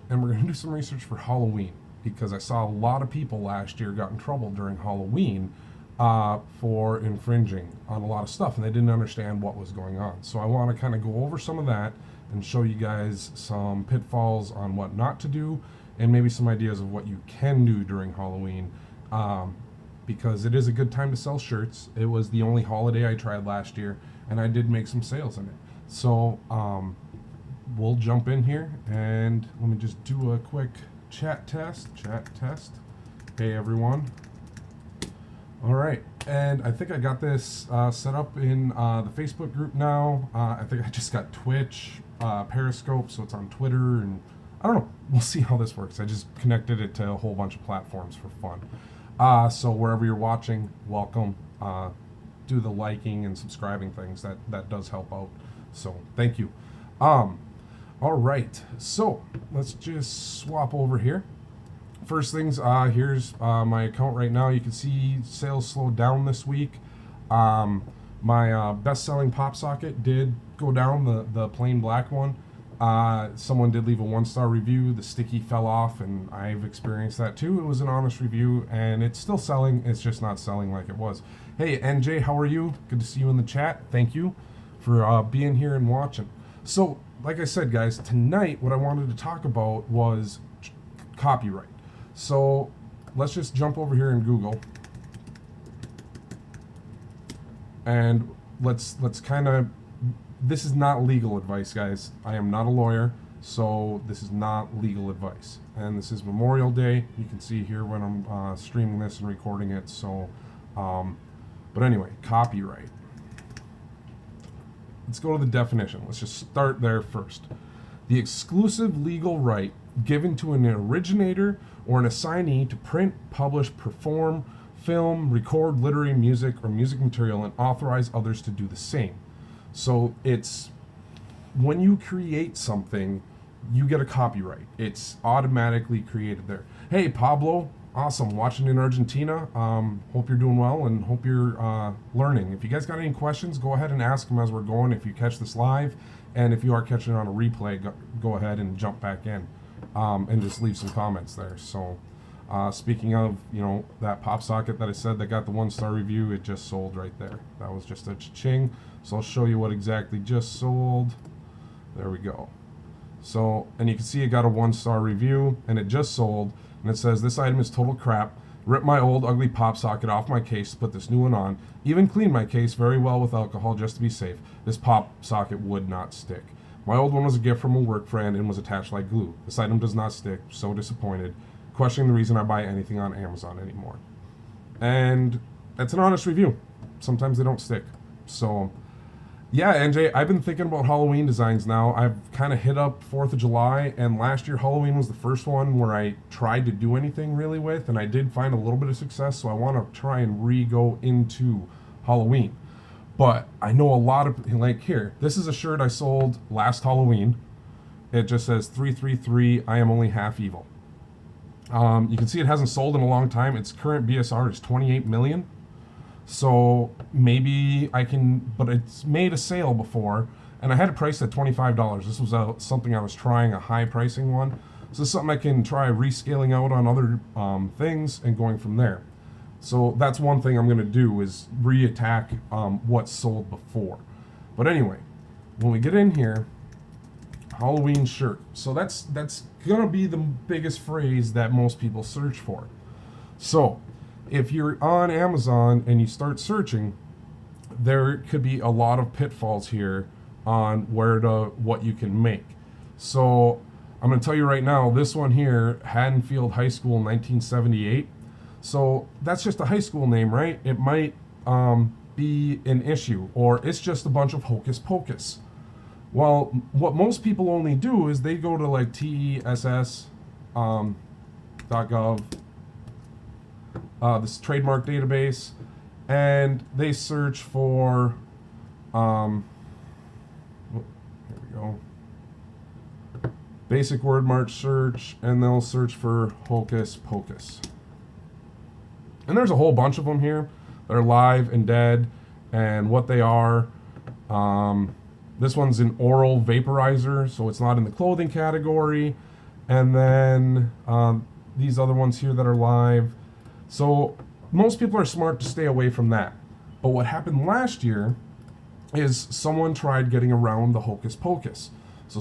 and we're going to do some research for Halloween, because I saw a lot of people last year got in trouble during Halloween for infringing on a lot of stuff, and they didn't understand what was going on. So I want to kind of go over some of that and show you guys some pitfalls on what not to do, and maybe some ideas of what you can do during Halloween, because it is a good time to sell shirts. It was the only holiday I tried last year, and I did make some sales in it. So we'll jump in here, and let me just do a quick chat test. Hey everyone. All right, and I think I got this set up in the Facebook group now. I think I just got Twitch, Periscope, so it's on Twitter, and I don't know. We'll see how this works. I just connected it to a whole bunch of platforms for fun. So wherever you're watching, welcome. Do the liking and subscribing things. That does help out. So thank you. All right, so let's just swap over here. First things, here's my account right now. You can see sales slowed down this week. My best-selling pop socket did go down, the plain black one. Someone did leave a 1-star review. The sticky fell off, and I've experienced that too. It was an honest review, and it's still selling. It's just not selling like it was. Hey, NJ, how are you? Good to see you in the chat. Thank you for being here and watching. So, like I said, guys, tonight what I wanted to talk about was copyright. So let's just jump over here in Google, and let's kind of, this is not legal advice, guys. I am not a lawyer, so this is not legal advice. And this is Memorial Day. You can see here when I'm streaming this and recording it. So, but anyway, copyright. Let's go to the definition. Let's just start there first. The exclusive legal right given to an originator or an assignee to print, publish, perform, film, record literary music or music material, and authorize others to do the same. So it's when you create something, you get a copyright. It's automatically created there. Hey, Pablo, awesome. Watching in Argentina. Hope you're doing well and hope you're learning. If you guys got any questions, go ahead and ask them as we're going if you catch this live. And if you are catching it on a replay, go ahead and jump back in and just leave some comments there. So speaking of, that pop socket that I said that got the 1-star review, it just sold right there. That was just a cha-ching. So I'll show you what exactly just sold. There we go. So, and you can see it got a 1-star review, and it just sold. And it says, this item is total crap. Ripped my old ugly pop socket off my case to put this new one on. Even cleaned my case very well with alcohol just to be safe. This pop socket would not stick. My old one was a gift from a work friend and was attached like glue. This item does not stick. So disappointed. Questioning the reason I buy anything on Amazon anymore. And that's an honest review. Sometimes they don't stick. So, yeah, NJ, I've been thinking about Halloween designs now. I've kind of hit up 4th of July, and last year Halloween was the first one where I tried to do anything really with, and I did find a little bit of success, so I want to try and re-go into Halloween. But I know a lot of, like here, this is a shirt I sold last Halloween. It just says 333, I am only half evil. You can see it hasn't sold in a long time. Its current BSR is 28 million. So maybe I can, but it's made a sale before, and I had it priced at $25. This was something I was trying, a high pricing one. So this is something I can try rescaling out on other things and going from there. So that's one thing I'm going to do is re-attack what's sold before. But anyway, when we get in here, Halloween shirt. So that's going to be the biggest phrase that most people search for. So if you're on Amazon and you start searching, there could be a lot of pitfalls here on what you can make. So I'm going to tell you right now, this one here, Haddonfield High School 1978. So that's just a high school name, right? It might be an issue, or it's just a bunch of hocus pocus. Well, what most people only do is they go to like TESS.gov, this trademark database, and they search for, here we go, basic word march search, and they'll search for hocus pocus. And there's a whole bunch of them here that are live and dead and what they are. This one's an oral vaporizer, so it's not in the clothing category. And then these other ones here that are live. So most people are smart to stay away from that. But what happened last year is someone tried getting around the Hocus Pocus. So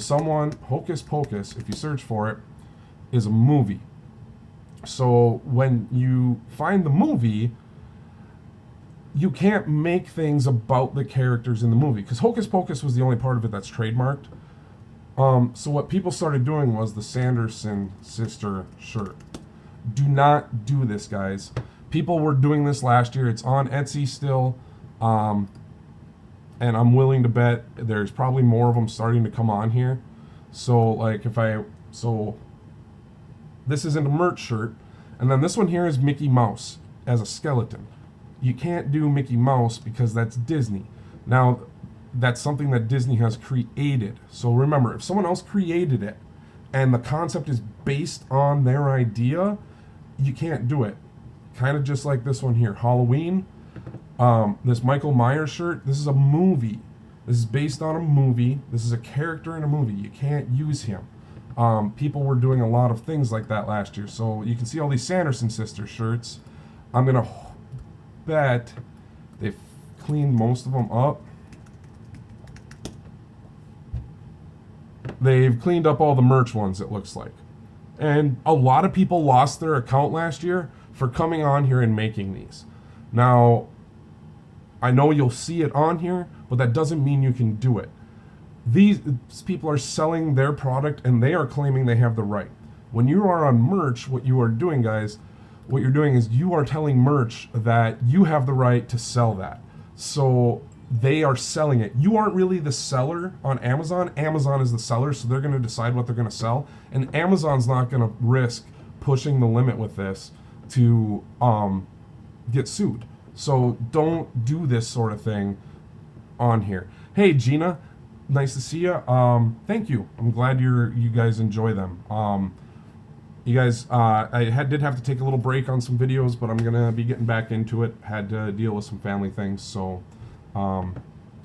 Hocus Pocus, if you search for it, is a movie. So when you find the movie, you can't make things about the characters in the movie, because Hocus Pocus was the only part of it that's trademarked. So what people started doing was the Sanderson sister shirt. Do not do this, guys. People were doing this last year. It's on Etsy still. And I'm willing to bet there's probably more of them starting to come on here. So like this isn't a merch shirt. And then this one here is Mickey Mouse as a skeleton. You can't do Mickey Mouse because that's Disney. Now, that's something that Disney has created. So remember, if someone else created it and the concept is based on their idea, you can't do it. Kind of just like this one here, Halloween. This Michael Myers shirt, this is a movie. This is based on a movie. This is a character in a movie. You can't use him. People were doing a lot of things like that last year. So you can see all these Sanderson Sisters shirts. I'm going to bet they've cleaned most of them up. They've cleaned up all the merch ones, it looks like. And a lot of people lost their account last year for coming on here and making these. Now, I know you'll see it on here, but that doesn't mean you can do it. These people are selling their product and they are claiming they have the right. When you are on merch, what you are doing, guys, what you're doing is you are telling merch that you have the right to sell that. So they are selling it. You aren't really the seller on Amazon. Amazon is the seller, so they're going to decide what they're going to sell. And Amazon's not going to risk pushing the limit with this to get sued. So don't do this sort of thing on here. Hey, Gina, nice to see you. Thank you. I'm glad you guys enjoy them. You guys, did have to take a little break on some videos, but I'm going to be getting back into it. Had to deal with some family things, so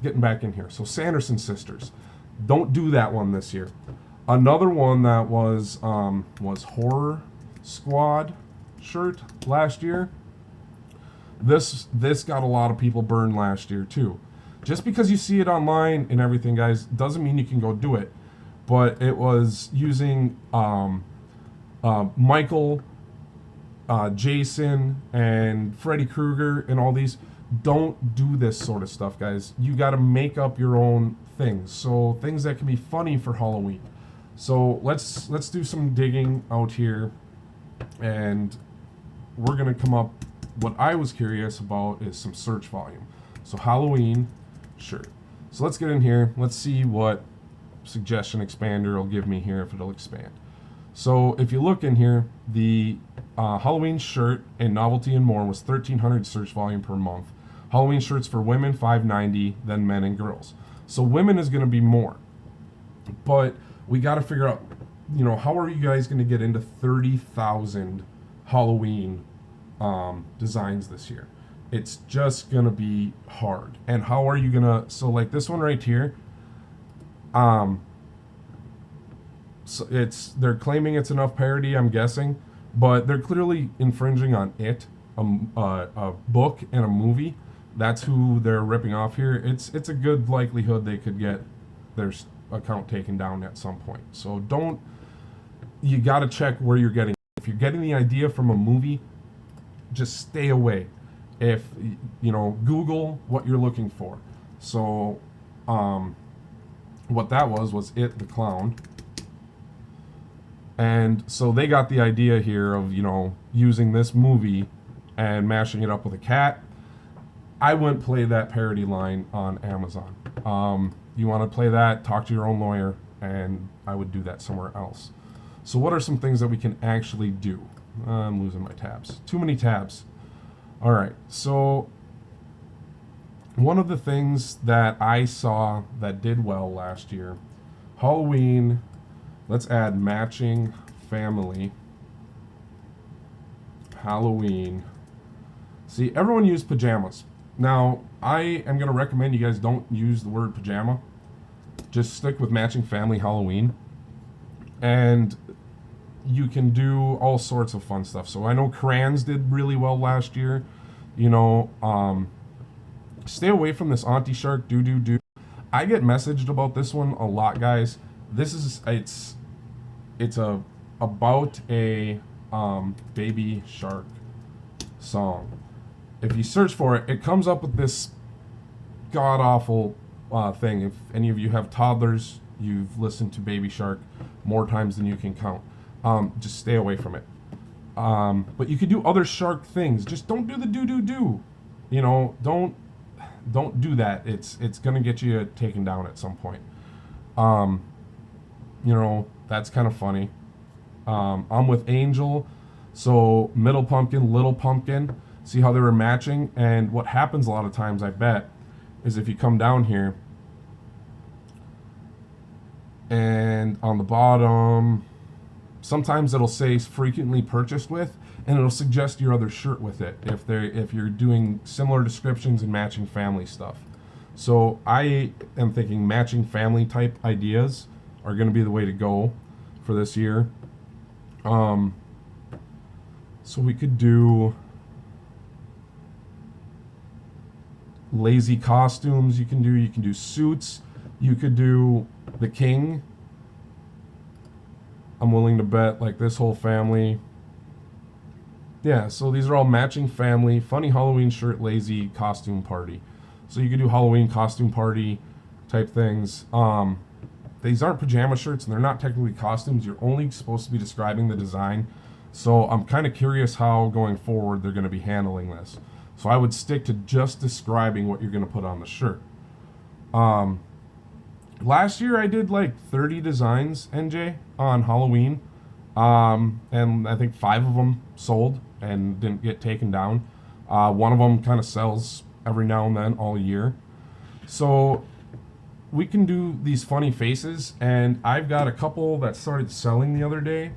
getting back in here. So Sanderson Sisters. Don't do that one this year. Another one that was Horror Squad shirt last year. This got a lot of people burned last year too. Just because you see it online and everything, guys, doesn't mean you can go do it. But it was using Michael, Jason, and Freddy Krueger and all these. Don't do this sort of stuff, guys. You got to make up your own things. So things that can be funny for Halloween. So let's do some digging out here, and we're gonna come up. What I was curious about is some search volume. So Halloween shirt. So let's get in here. Let's see what suggestion expander will give me here, if it'll expand. So if you look in here, the Halloween shirt and novelty and more was 1,300 search volume per month. Halloween shirts for women, 590, then men and girls. So women is going to be more. But we got to figure out, how are you guys going to get into 30,000 Halloween designs this year? It's just going to be hard. And how are you going to, so like this one right here, so they're claiming it's enough parody, I'm guessing, but they're clearly infringing on it, a book and a movie. That's who they're ripping off here. It's a good likelihood they could get their account taken down at some point. So you got to check where you're getting. If you're getting the idea from a movie, just stay away. If Google what you're looking for. So what that was It the Clown. And so they got the idea here of, using this movie and mashing it up with a cat. I wouldn't play that parody line on Amazon. You want to play that, talk to your own lawyer, and I would do that somewhere else. So what are some things that we can actually do? I'm losing my tabs. Too many tabs. All right, so one of the things that I saw that did well last year, Halloween. Let's add matching family. Halloween. See, everyone used pajamas. Now, I am going to recommend you guys don't use the word pajama. Just stick with matching family Halloween. And you can do all sorts of fun stuff. So I know crayons did really well last year. You know, stay away from this Auntie Shark do. I get messaged about this one a lot, guys. This is it's about a baby shark song. If you search for it, it comes up with this god awful thing. If any of you have toddlers, you've listened to Baby Shark more times than you can count. Just stay away from it. But you could do other shark things. Just don't do the do. You know, don't do that. It's gonna get you taken down at some point. You know, that's kind of funny. I'm with Angel, so middle pumpkin, little pumpkin. See how they were matching? And what happens a lot of times, I bet, is if you come down here and on the bottom, sometimes it'll say frequently purchased with, and it'll suggest your other shirt with it if you're doing similar descriptions and matching family stuff. So I am thinking matching family type ideas are going to be the way to go for this year. So we could do lazy costumes. You can do suits. You could do the king. I'm willing to bet like this whole family. Yeah, so these are all matching family, funny Halloween shirt, lazy costume party. So you could do Halloween costume party type things. These aren't pajama shirts and they're not technically costumes. You're only supposed to be describing the design. So I'm kind of curious how going forward they're going to be handling this. So I would stick to just describing what you're going to put on the shirt. Last year I did like 30 designs, NJ, on Halloween. And I think 5 of them sold and didn't get taken down. One of them kind of sells every now and then all year. So we can do these funny faces, and I've got a couple that started selling the other day.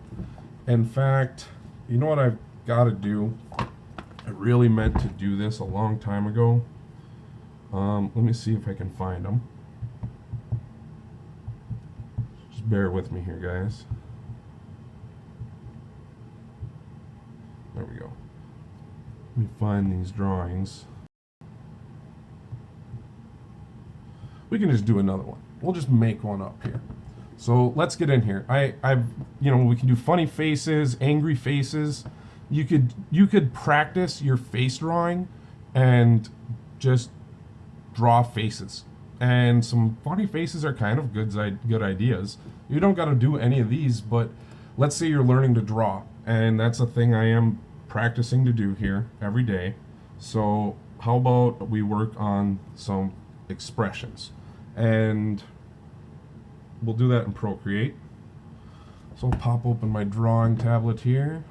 In fact, you know what I've got to do? I really meant to do this a long time ago. Let me see if I can find them. Just bear with me here, guys. There we go. Let me find these drawings. We can just do another one. We'll just make one up here. So let's get in here. We can do funny faces, angry faces. You could practice your face drawing and just draw faces. And some funny faces are kind of good ideas. You don't got to do any of these, but let's say you're learning to draw, and that's a thing I am practicing to do here every day. So how about we work on some expressions? And we'll do that in Procreate. So I'll pop open my drawing tablet here.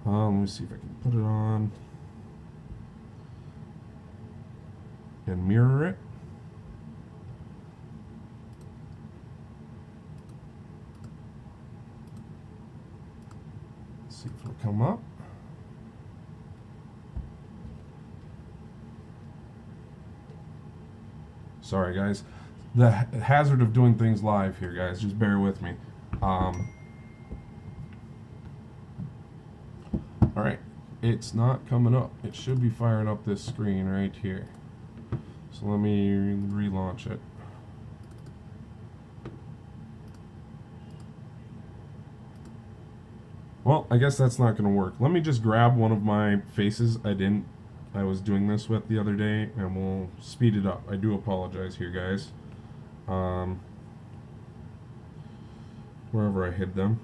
Let me see if I can put it on and mirror it. Let's see if it'll come up. Sorry, guys. The hazard of doing things live here, guys. Just bear with me. All right, it's not coming up. It should be firing up this screen right here. So let me relaunch it. Well, I guess that's not going to work. Let me just grab one of my faces I was doing this with the other day, and we'll speed it up. I do apologize here, guys. Wherever I hid them.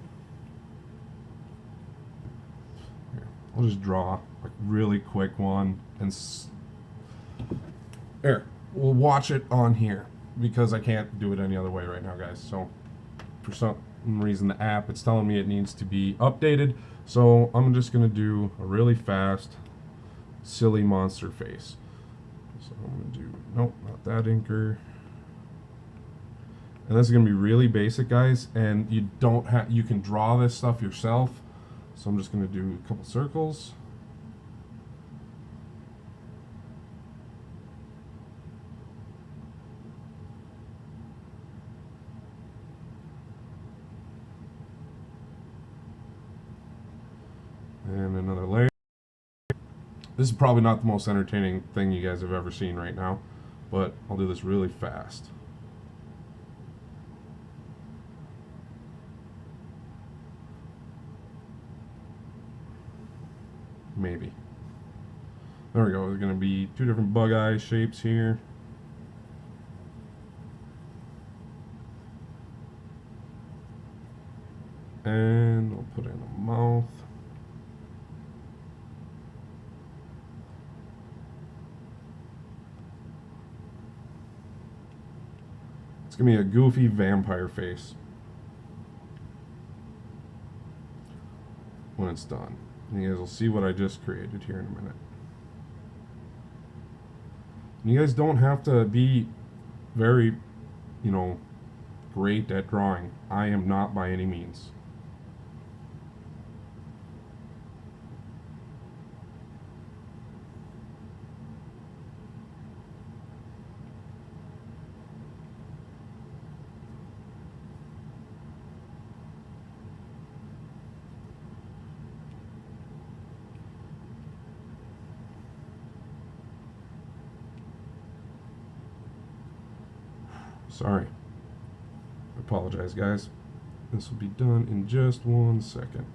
Here, I'll just draw a really quick one, and there. We'll watch it on here because I can't do it any other way right now, guys. So for some reason, the app, it's telling me it needs to be updated. So I'm just gonna do a really fast, silly monster face. So I'm gonna do, nope, not that inker. And this is gonna be really basic, guys, and you can draw this stuff yourself. So I'm just gonna do a couple circles. And another layer. This is probably not the most entertaining thing you guys have ever seen right now, but I'll do this really fast. Maybe. There we go. There's going to be two different bug eye shapes here. And we'll put in a mouth. It's going to be a goofy vampire face when it's done. And you guys will see what I just created here in a minute. And you guys don't have to be very, great at drawing. I am not by any means. Sorry. I apologize, guys. This will be done in just 1 second.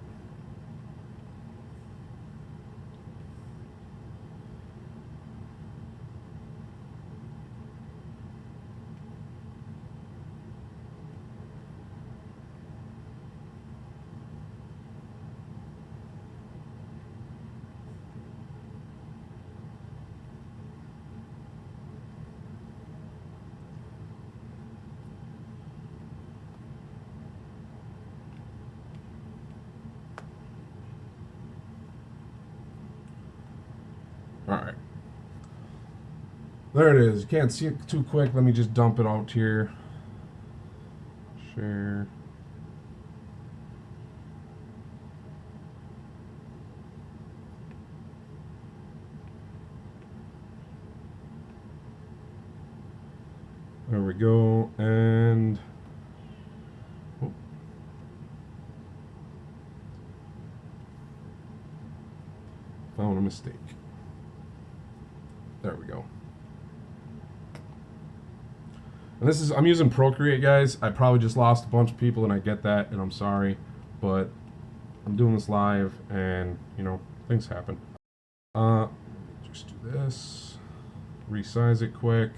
Alright. There it is. You can't see it too quick. Let me just dump it out here. Share. There we go. And found a mistake. There we go. And this is, I'm using Procreate, guys. I probably just lost a bunch of people, and I get that, and I'm sorry, but I'm doing this live, and things happen. Just do this, resize it quick.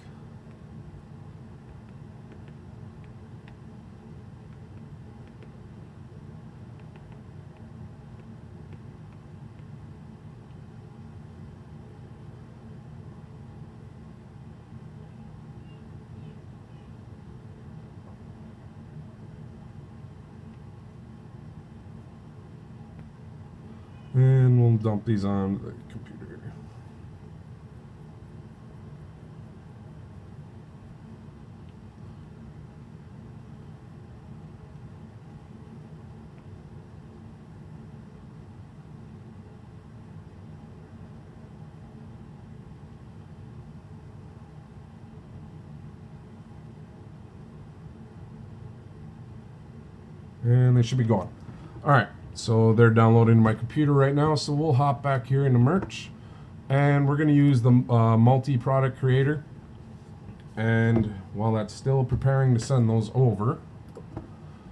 And we'll dump these on the computer. And they should be gone. All right. So they're downloading to my computer right now. So we'll hop back here into merch, and we're going to use the multi-product creator. And while that's still preparing to send those over,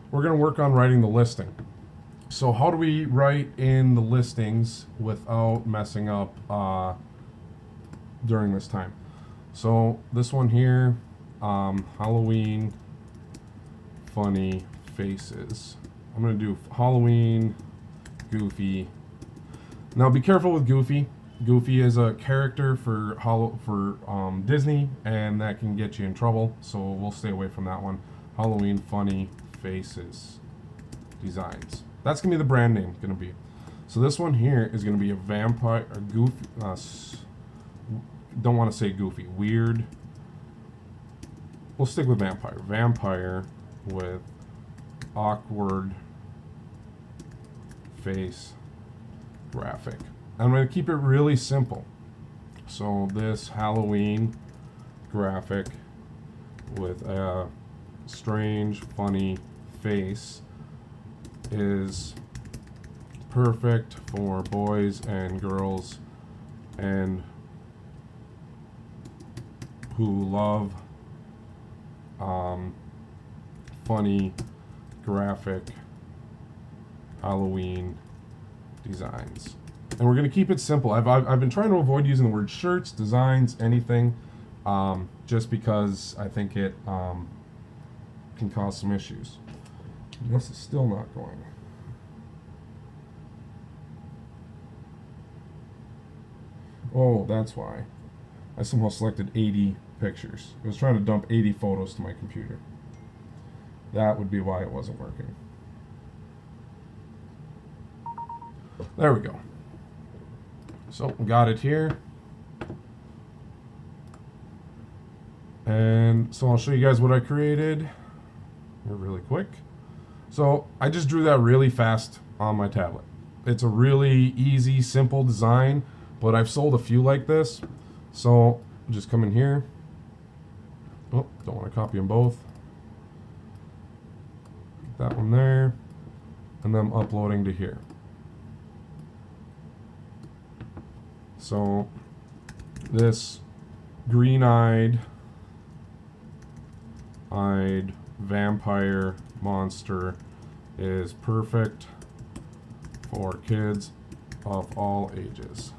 we're going to work on writing the listing. So how do we write in the listings without messing up during this time? So this one here, Halloween funny faces. I'm going to do Halloween, Goofy. Now be careful with Goofy. Goofy is a character for Disney, and that can get you in trouble, so we'll stay away from that one. Halloween funny faces designs. That's going to be the brand name going to be. So this one here is going to be a vampire, a Goofy, don't want to say Goofy, weird. We'll stick with vampire. Vampire with awkward face graphic. I'm going to keep it really simple. So this Halloween graphic with a strange, funny face is perfect for boys and girls and who love funny graphic Halloween designs. And we're going to keep it simple. I've been trying to avoid using the word shirts, designs, anything, just because I think it can cause some issues. This is still not going. Oh, that's why. I somehow selected 80 pictures. I was trying to dump 80 photos to my computer. That would be why it wasn't working. There we go. So, we got it here. And so I'll show you guys what I created here really quick. So, I just drew that really fast on my tablet. It's a really easy, simple design, but I've sold a few like this. So, just come in here. Oh, don't want to copy them both. Get that one there. And then I'm uploading to here. So, this green-eyed vampire monster is perfect for kids of all ages.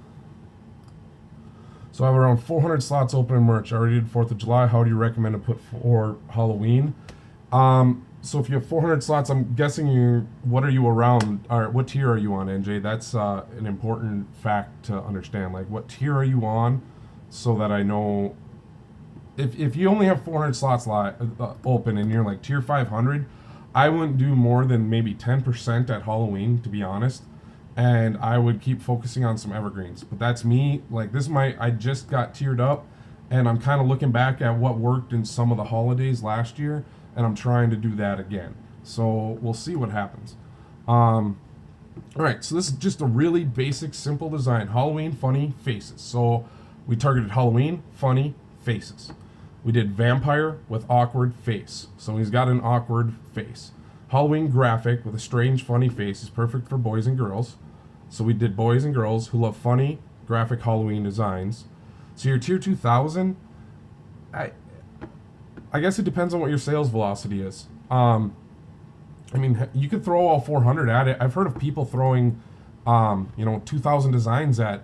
So I have around 400 slots open in merch. I already did 4th of July. How do you recommend to put for Halloween? So if you have 400 slots, I'm guessing what are you around, or what tier are you on, NJ? That's an important fact to understand. Like, what tier are you on, so that I know. If you only have 400 slots open and you're like tier 500, I wouldn't do more than maybe 10% at Halloween, to be honest. And I would keep focusing on some evergreens. But that's me. Like, I just got tiered up, and I'm kind of looking back at what worked in some of the holidays last year, and I'm trying to do that again. So we'll see what happens. All right, so this is just a really basic, simple design. Halloween funny faces. So we targeted Halloween funny faces. We did vampire with awkward face. So he's got an awkward face. Halloween graphic with a strange, funny face is perfect for boys and girls. So we did boys and girls who love funny, graphic Halloween designs. So your tier 2000, I guess it depends on what your sales velocity is. I mean, you could throw all 400 at it. I've heard of people throwing, 2,000 designs at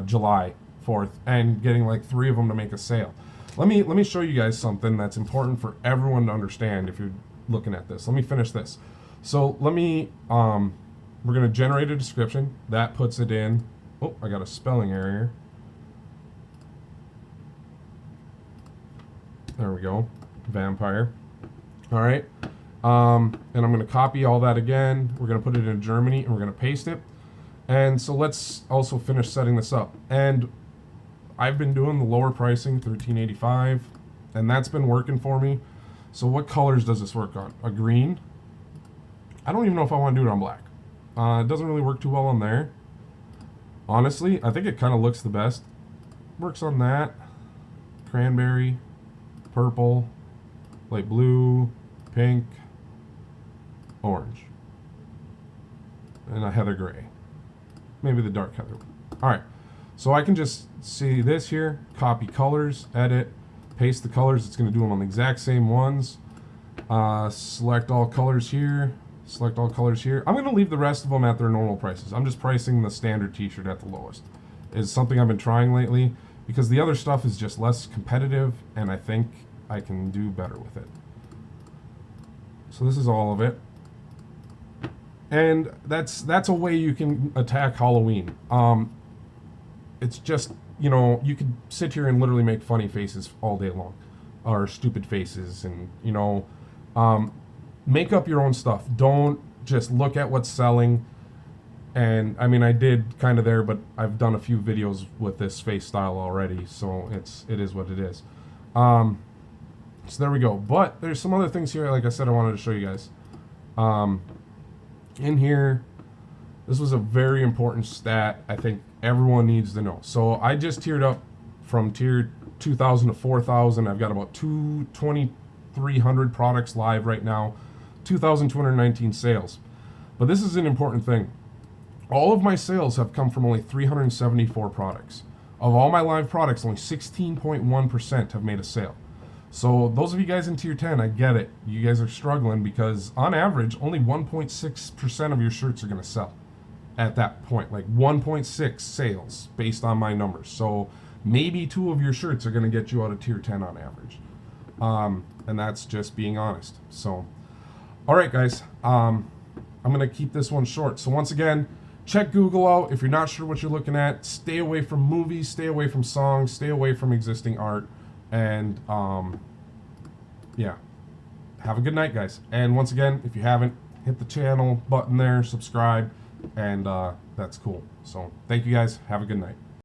July 4th and getting like 3 of them to make a sale. Let me show you guys something that's important for everyone to understand if you're looking at this. Let me finish this. So let me, we're going to generate a description. That puts it in. Oh, I got a spelling error here. There we go. Vampire. All right. And I'm going to copy all that again. We're going to put it in Germany, and we're going to paste it. And so let's also finish setting this up. And I've been doing the lower pricing, $13.85, and that's been working for me. So what colors does this work on? A green. I don't even know if I want to do it on black. It doesn't really work too well on there. Honestly, I think it kind of looks the best. Works on that. Cranberry, purple, light blue, pink, orange, and a heather gray. Maybe the dark heather. All right. So I can just see this here, copy colors, edit, paste the colors. It's going to do them on the exact same ones. Select all colors here, select all colors here. I'm going to leave the rest of them at their normal prices. I'm just pricing the standard t-shirt at the lowest. It's something I've been trying lately because the other stuff is just less competitive, and I think I can do better with it. So this is all of it. And that's a way you can attack Halloween. It's just, you could sit here and literally make funny faces all day long, or stupid faces, and, make up your own stuff. Don't just look at what's selling. And, I mean, I did kind of there, but I've done a few videos with this face style already, so it is what it is. So there we go. But there's some other things here, like I said, I wanted to show you guys. In here, this was a very important stat I think everyone needs to know. So I just tiered up from tier 2,000 to 4,000. I've got about 2,300 products live right now, 2,219 sales. But this is an important thing. All of my sales have come from only 374 products. Of all my live products, only 16.1% have made a sale. So those of you guys in tier 10, I get it. You guys are struggling because on average, only 1.6% of your shirts are going to sell at that point. Like 1.6 sales based on my numbers. So maybe 2 of your shirts are going to get you out of tier 10 on average. And that's just being honest. So, all right, guys. I'm going to keep this one short. So once again, check Google out. If you're not sure what you're looking at, stay away from movies, stay away from songs, stay away from existing art. And yeah, have a good night, guys. And once again, if you haven't, hit the channel button there, subscribe, and that's cool. So thank you guys. Have a good night.